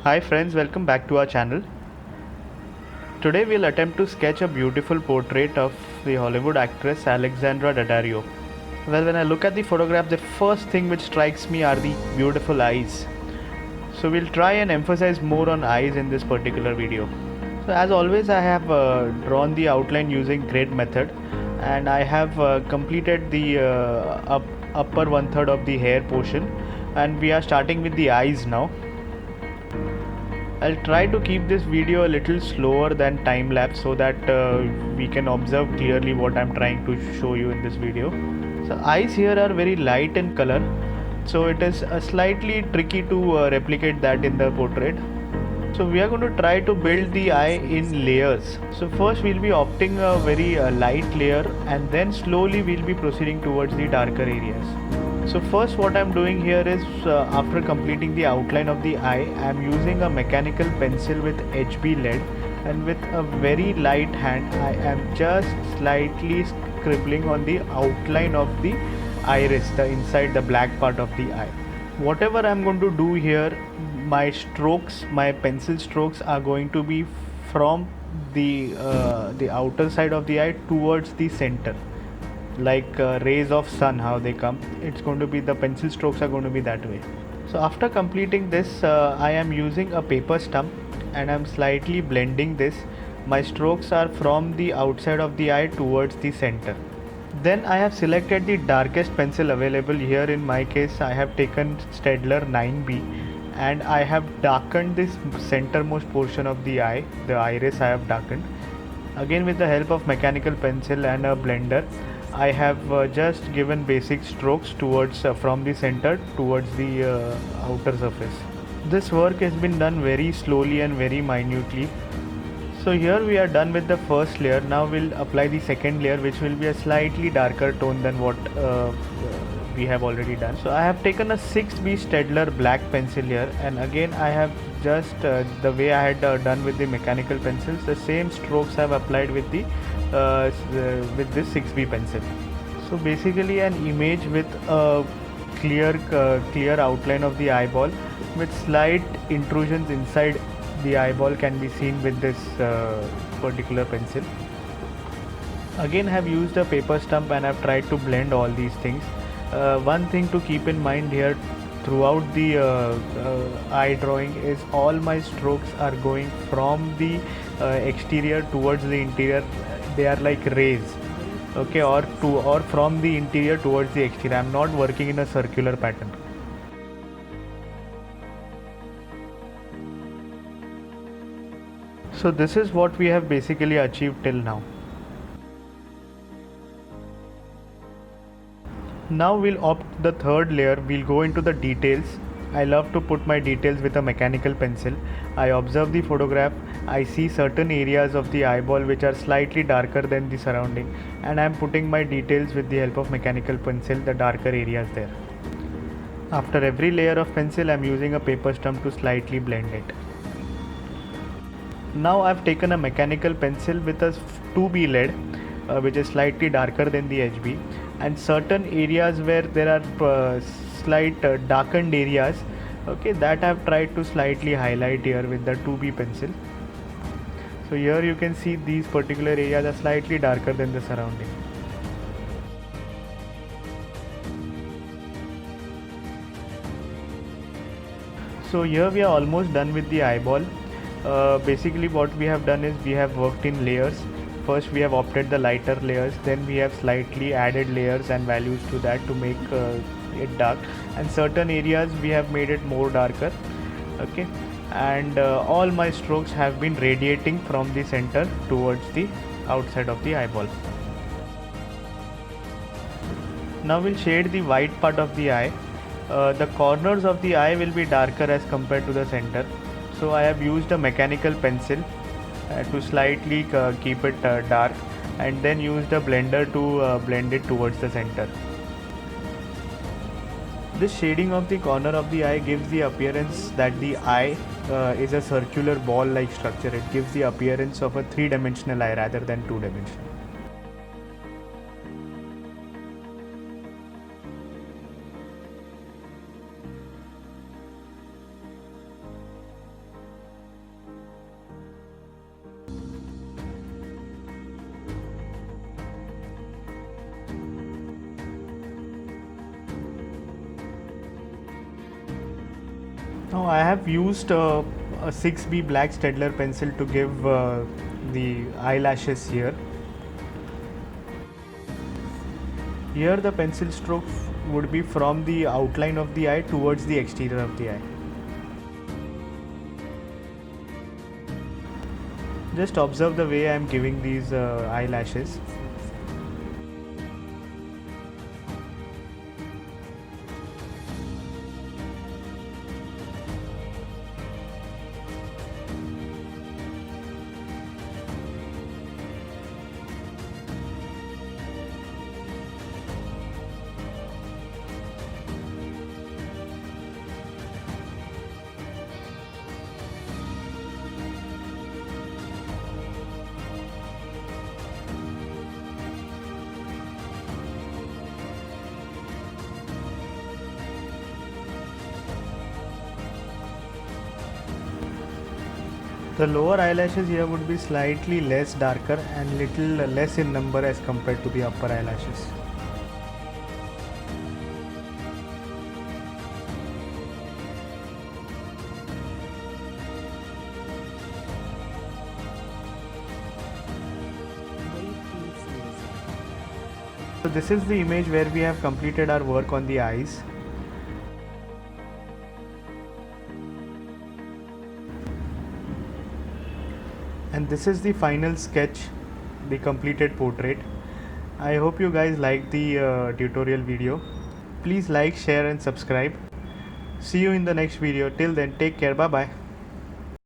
Hi friends, welcome back to our channel. Today we'll attempt to sketch a beautiful portrait of the Hollywood actress Alexandra Daddario. Well, when I look at the photograph, the first thing which strikes me are the beautiful eyes. So we'll try and emphasize more on eyes in this particular video. So as always, I have drawn the outline using grid method, and I have completed the upper one third of the hair portion, and we are starting with the eyes now. I'll try to keep this video a little slower than time lapse so that we can observe clearly what I'm trying to show you in this video. So eyes here are very light in color, so it is slightly tricky to replicate that in the portrait. So we are going to try to build the eye in layers. So first we'll be opting a very light layer, and then slowly we'll be proceeding towards the darker areas. So first what I'm doing here is after completing the outline of the eye, I'm using a mechanical pencil with HB lead, and with a very light hand I am just slightly scribbling on the outline of the iris, the inside the black part of the eye. Whatever I'm going to do here, my strokes, my pencil strokes are going to be from the outer side of the eye towards the center, like rays of sun, how they come. It's going to be, the pencil strokes are going to be that way. So after completing this, I am using a paper stump and I'm slightly blending this. My strokes are from the outside of the eye towards the center. Then I have selected the darkest pencil available. Here in my case I have taken Staedtler 9B, and I have darkened this centermost portion of the eye, the iris I have darkened. Again, with the help of mechanical pencil and a blender, I have just given basic strokes towards from the center towards the outer surface. This work has been done very slowly and very minutely. So here we are done with the first layer. Now we'll apply the second layer, which will be a slightly darker tone than what we have already done. So I have taken a 6B Staedtler black pencil here, and again I have just the way I had done with the mechanical pencils, the same strokes I have applied with the with this 6B pencil. So basically an image with a clear outline of the eyeball with slight intrusions inside the eyeball can be seen with this particular pencil. Again, have used a paper stump and have tried to blend all these things. One thing to keep in mind here throughout the eye drawing is all my strokes are going from the exterior towards the interior. They are like rays, okay, or from the interior towards the exterior. I'm not working in a circular pattern. So this is what we have basically achieved till now. Now we'll opt the third layer. We'll go into the details. I love to put my details with a mechanical pencil. I observe the photograph. I see certain areas of the eyeball which are slightly darker than the surrounding, and I am putting my details with the help of mechanical pencil, the darker areas there. After every layer of pencil, I am using a paper stump to slightly blend it. Now I've taken a mechanical pencil with a 2B lead, which is slightly darker than the HB, and certain areas where there are slight darkened areas, okay, that I've tried to slightly highlight here with the 2B pencil. So here you can see these particular areas are slightly darker than the surrounding. So here we are almost done with the eyeball. Basically what we have done is we have worked in layers. First we have opted the lighter layers, then we have slightly added layers and values to that to make it dark, and certain areas we have made it more darker, okay, and all my strokes have been radiating from the center towards the outside of the eyeball. Now we'll shade the white part of the eye. The corners of the eye will be darker as compared to the center. So I have used a mechanical pencil to slightly keep it dark, and then used a blender to blend it towards the center. This shading of the corner of the eye gives the appearance that the eye is a circular ball like structure. It gives the appearance of a three-dimensional eye rather than two-dimensional. Now I have used a 6B black Staedtler pencil to give the eyelashes here. Here the pencil stroke would be from the outline of the eye towards the exterior of the eye. Just observe the way I am giving these eyelashes. The lower eyelashes here would be slightly less darker and little less in number as compared to the upper eyelashes. So this is the image where we have completed our work on the eyes. And this is the final sketch, the completed portrait. I hope you guys liked the tutorial video. Please like, share and subscribe. See you in the next video. Till then, take care. Bye bye.